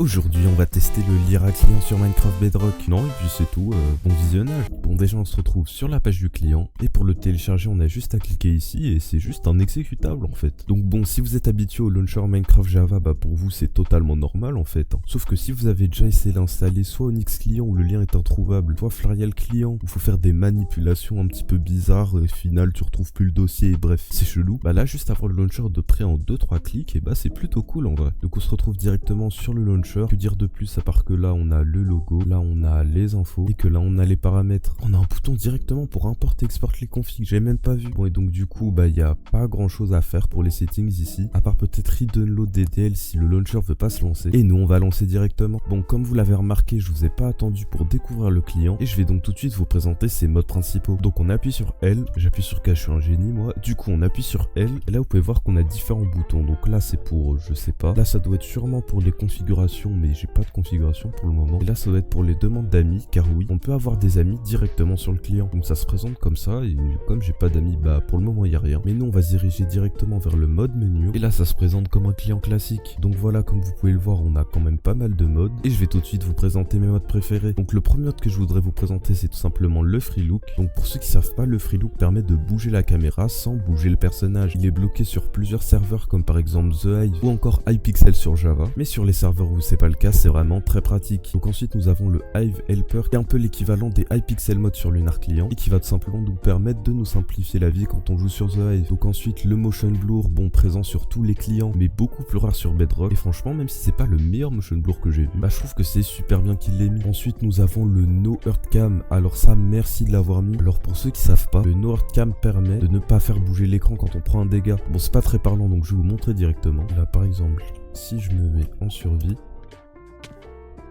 Aujourd'hui on va tester le Lyra client sur Minecraft Bedrock. Non et puis c'est tout, bon visionnage. Bon déjà on se retrouve sur la page du client et pour le télécharger on a juste à cliquer ici et c'est juste un exécutable en fait. Donc bon, si vous êtes habitué au launcher Minecraft Java, bah pour vous c'est totalement normal en fait. Sauf que si vous avez déjà essayé d'installer soit Onyx client où le lien est introuvable, soit Flarial client où il faut faire des manipulations un petit peu bizarres et au final tu retrouves plus le dossier et bref c'est chelou, bah là juste avoir le launcher de près en 2-3 clics et bah c'est plutôt cool en vrai. Donc on se retrouve directement sur le launcher. Que dire de plus à part que là on a le logo, là on a les infos et que là on a les paramètres. On a un bouton directement pour importer, exporter les configs, j'ai même pas vu. Bon et donc du coup bah il y a pas grand chose à faire pour les settings ici, à part peut-être re-download des DL si le launcher veut pas se lancer. Et nous on va lancer directement. Bon comme vous l'avez remarqué, je vous ai pas attendu pour découvrir le client et je vais donc tout de suite vous présenter ses modes principaux. Donc on appuie sur L, j'appuie sur K, je suis un génie moi. Du coup on appuie sur L et là vous pouvez voir qu'on a différents boutons. Donc là c'est pour je sais pas, là ça doit être sûrement pour les configurations mais j'ai pas de configuration pour le moment. Et là ça doit être pour les demandes d'amis car oui, on peut avoir des amis directement sur le client. Donc ça se présente comme ça et comme j'ai pas d'amis, bah pour le moment il y a rien. Mais nous on va se diriger directement vers le mode menu et là ça se présente comme un client classique. Donc voilà, comme vous pouvez le voir, on a quand même pas mal de modes et je vais tout de suite vous présenter mes modes préférés. Donc le premier mode que je voudrais vous présenter c'est tout simplement le free look. Donc pour ceux qui savent pas, le free look permet de bouger la caméra sans bouger le personnage. Il est bloqué sur plusieurs serveurs comme par exemple The Hive ou encore Hypixel sur Java. Mais sur les serveurs où c'est pas le cas, c'est vraiment très pratique. Donc ensuite nous avons le Hive Helper qui est un peu l'équivalent des Hypixel modes sur Lunar Client et qui va tout simplement nous permettre de nous simplifier la vie quand on joue sur The Hive. Donc ensuite le Motion Blur, bon présent sur tous les clients mais beaucoup plus rare sur Bedrock et franchement même si c'est pas le meilleur Motion Blur que j'ai vu, bah je trouve que c'est super bien qu'il l'ait mis. Ensuite nous avons le No Earth Cam, alors ça merci de l'avoir mis. Alors pour ceux qui savent pas, le No Earth Cam permet de ne pas faire bouger l'écran quand on prend un dégât. Bon c'est pas très parlant donc je vais vous montrer directement. Là par exemple si je me mets en survie,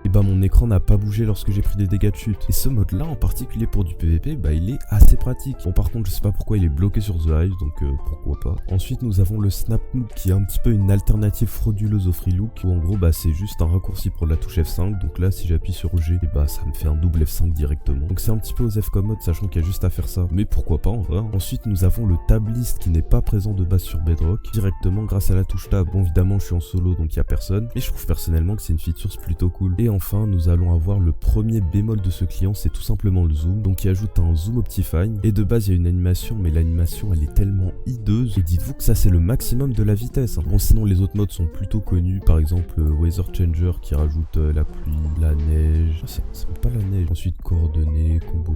et bah mon écran n'a pas bougé lorsque j'ai pris des dégâts de chute. Et ce mode là en particulier pour du PVP, bah il est assez pratique. Bon par contre je sais pas pourquoi il est bloqué sur The Hive, donc pourquoi pas. Ensuite nous avons le Snap Look qui est un petit peu une alternative frauduleuse au Free Look, où en gros bah c'est juste un raccourci pour la touche F5. Donc là si j'appuie sur G, et bah ça me fait un double F5 directement. Donc c'est un petit peu aux F commode sachant qu'il y a juste à faire ça. Mais pourquoi pas en vrai. Ensuite nous avons le Tab List qui n'est pas présent de base sur Bedrock, directement grâce à la touche Tab. Bon évidemment je suis en solo donc il y a personne, mais je trouve personnellement que c'est une feature plutôt cool. Et enfin nous allons avoir le premier bémol de ce client, c'est tout simplement le zoom. Donc il ajoute un zoom optifine et de base il y a une animation mais l'animation elle est tellement hideuse et dites-vous que ça c'est le maximum de la vitesse. Bon sinon les autres modes sont plutôt connus, par exemple Weather Changer qui rajoute la pluie, la neige, c'est pas la neige. Ensuite coordonnées, combo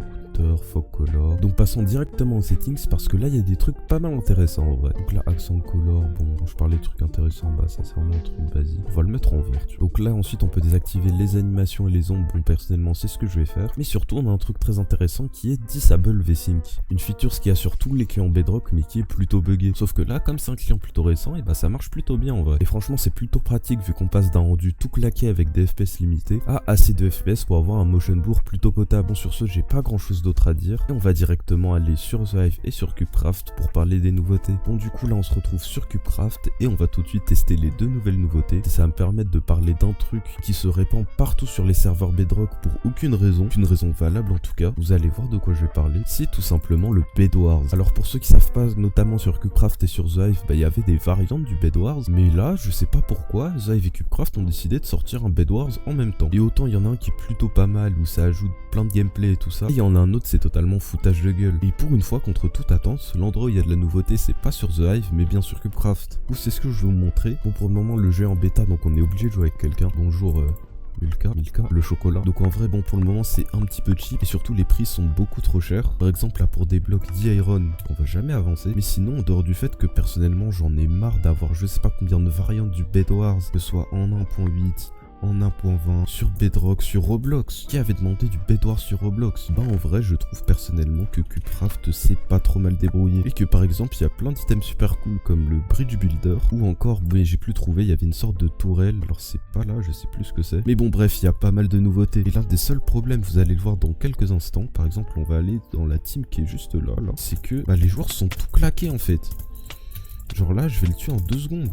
fog color. Donc passons directement aux settings parce que là il y a des trucs pas mal intéressants en vrai. Donc là accent color, bon je parlais de trucs intéressants, bah ça c'est vraiment un truc basique. On va le mettre en vert tu vois. Donc là ensuite on peut désactiver les animations et les ombres. Bon personnellement c'est ce que je vais faire. Mais surtout on a un truc très intéressant qui est Disable VSync. Une feature ce qu'il y a sur tous les clients Bedrock mais qui est plutôt buggé. Sauf que là comme c'est un client plutôt récent, et bah ça marche plutôt bien en vrai. Et franchement c'est plutôt pratique vu qu'on passe d'un rendu tout claqué avec des FPS limités à assez de FPS pour avoir un motion blur plutôt potable. Bon sur ce j'ai pas grand chose d'autre à dire et on va directement aller sur The Hive et sur Cubecraft pour parler des nouveautés. Bon du coup là on se retrouve sur Cubecraft et on va tout de suite tester les deux nouvelles nouveautés. Ça va me permettre de parler d'un truc qui se répand partout sur les serveurs Bedrock pour aucune raison valable en tout cas. Vous allez voir de quoi je vais parler. C'est tout simplement le Bed Wars. Alors pour ceux qui savent pas, notamment sur Cubecraft et sur The Hive, bah il y avait des variantes du Bed Wars, mais là je sais pas pourquoi The Hive et Cubecraft ont décidé de sortir un Bed Wars en même temps. Et autant il y en a un qui est plutôt pas mal où ça ajoute plein de gameplay et tout ça, et il y en a un autre c'est totalement foutage de gueule. Et pour une fois contre toute attente, l'endroit où il y a de la nouveauté c'est pas sur The Hive mais bien sur Cubecraft. Ou c'est ce que je vais vous montrer. Bon pour le moment le jeu est en bêta donc on est obligé de jouer avec quelqu'un. Bonjour Milka, le chocolat. Donc en vrai bon pour le moment c'est un petit peu cheap et surtout les prix sont beaucoup trop chers. Par exemple là pour des blocs d'Iron on va jamais avancer. Mais sinon en dehors du fait que personnellement j'en ai marre d'avoir je sais pas combien de variantes du Bed Wars, que ce soit en 1.8, en 1.20, sur Bedrock, sur Roblox. Qui avait demandé du Bed Wars sur Roblox? Bah en vrai je trouve personnellement que Cubecraft s'est pas trop mal débrouillé. Et que par exemple il y a plein d'items super cool comme le Bridge Builder. Ou encore, mais j'ai plus trouvé, il y avait une sorte de tourelle. Alors c'est pas là, je sais plus ce que c'est. Mais bon bref, il y a pas mal de nouveautés. Et l'un des seuls problèmes, vous allez le voir dans quelques instants. Par exemple on va aller dans la team qui est juste là. C'est que bah, les joueurs sont tout claqués en fait. Genre là je vais le tuer en 2 secondes.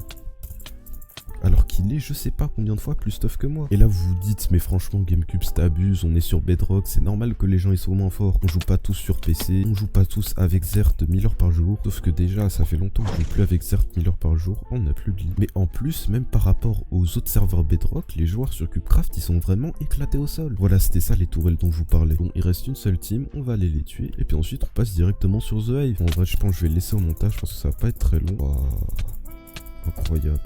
alors qu'il est je sais pas combien de fois plus tough que moi. Et là vous vous dites mais franchement GameCube t'abuses, on est sur Bedrock, c'est normal que les gens ils soient moins forts. On joue pas tous sur PC, on joue pas tous avec Xert 1000 heures par jour, sauf que déjà ça fait longtemps que je joue plus avec Xert 1000 heures par jour, on n'a plus de lit. Mais en plus, même par rapport aux autres serveurs Bedrock, les joueurs sur CubeCraft ils sont vraiment éclatés au sol. Voilà, c'était ça les tourelles dont je vous parlais. Bon, il reste une seule team, on va aller les tuer, et puis ensuite on passe directement sur The Hive. En vrai je pense que je vais le laisser au montage parce que ça va pas être très long. Oh, incroyable.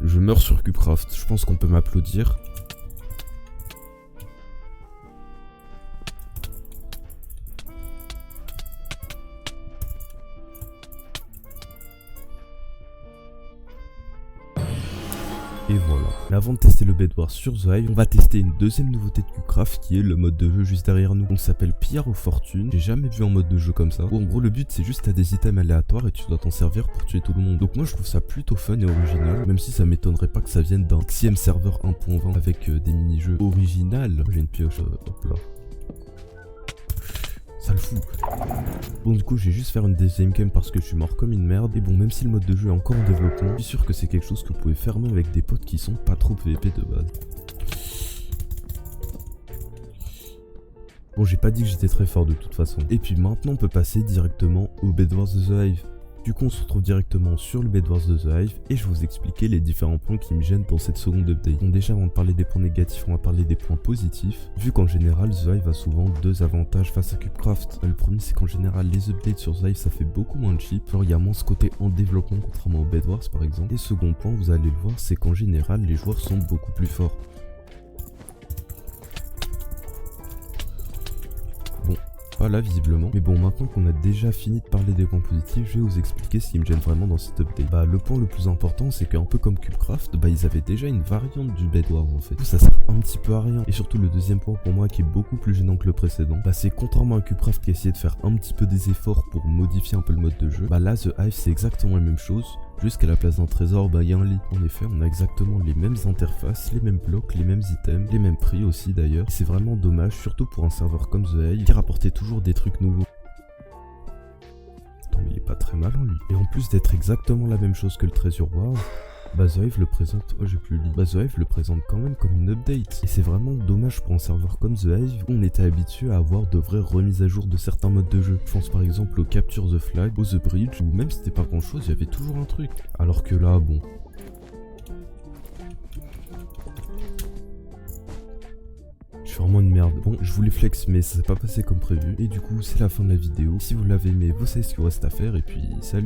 Je meurs sur CubeCraft, je pense qu'on peut m'applaudir. Et voilà. Mais avant de tester le Bed Wars sur The Hive, on va tester une deuxième nouveauté de CubeCraft qui est le mode de jeu juste derrière nous. On s'appelle Pillard aux fortunes. J'ai jamais vu un mode de jeu comme ça. Où en gros le but c'est juste t'as des items aléatoires et tu dois t'en servir pour tuer tout le monde. Donc moi je trouve ça plutôt fun et original. Même si ça m'étonnerait pas que ça vienne d'un 6ème serveur 1.20 avec des mini-jeux original. J'ai une pioche, hop là. Ça le fout. Bon du coup je vais juste faire une deuxième game parce que je suis mort comme une merde. Et bon même si le mode de jeu est encore en développement, je suis sûr que c'est quelque chose que vous pouvez faire même avec des potes qui sont pas trop PVP de base. Bon j'ai pas dit que j'étais très fort de toute façon. Et puis maintenant on peut passer directement au Bed Wars de The Hive. Du coup on se retrouve directement sur le Bed Wars de The Hive et je vais vous expliquer les différents points qui me gênent dans cette seconde update. Bon déjà avant de parler des points négatifs on va parler des points positifs, vu qu'en général The Hive a souvent deux avantages face à CubeCraft. Le premier c'est qu'en général les updates sur The Hive ça fait beaucoup moins de cheap, genre il y a moins ce côté en développement contrairement au Bed Wars par exemple. Et second point vous allez le voir c'est qu'en général les joueurs sont beaucoup plus forts. Pas là visiblement, mais bon maintenant qu'on a déjà fini de parler des points positifs, je vais vous expliquer ce qui me gêne vraiment dans cette update. Bah le point le plus important c'est qu'un peu comme CubeCraft, bah ils avaient déjà une variante du Bed Wars en fait. Ça sert un petit peu à rien. Et surtout le deuxième point pour moi qui est beaucoup plus gênant que le précédent, bah c'est contrairement à CubeCraft qui a essayé de faire un petit peu des efforts pour modifier un peu le mode de jeu, bah là The Hive c'est exactement la même chose. Juste qu'à la place d'un trésor, bah il y a un lit. En effet, on a exactement les mêmes interfaces, les mêmes blocs, les mêmes items, les mêmes prix aussi d'ailleurs. C'est vraiment dommage, surtout pour un serveur comme The Hive qui rapportait toujours des trucs nouveaux. Attends, mais il est pas très malin lui. Et en plus d'être exactement la même chose que le Treasure Wars, bah The Hive le présente, oh j'ai plus le lit. Bah The Hive le présente quand même comme une update. Et c'est vraiment dommage pour un serveur comme The Hive où on était habitué à avoir de vraies remises à jour de certains modes de jeu. Je pense par exemple au Capture the Flag, au The Bridge, où même si c'était pas grand chose, il y avait toujours un truc. Alors que là, bon. Je suis vraiment une merde. Bon, je voulais flex mais ça s'est pas passé comme prévu. Et du coup, c'est la fin de la vidéo. Si vous l'avez aimé, vous savez ce qu'il vous reste à faire et puis salut.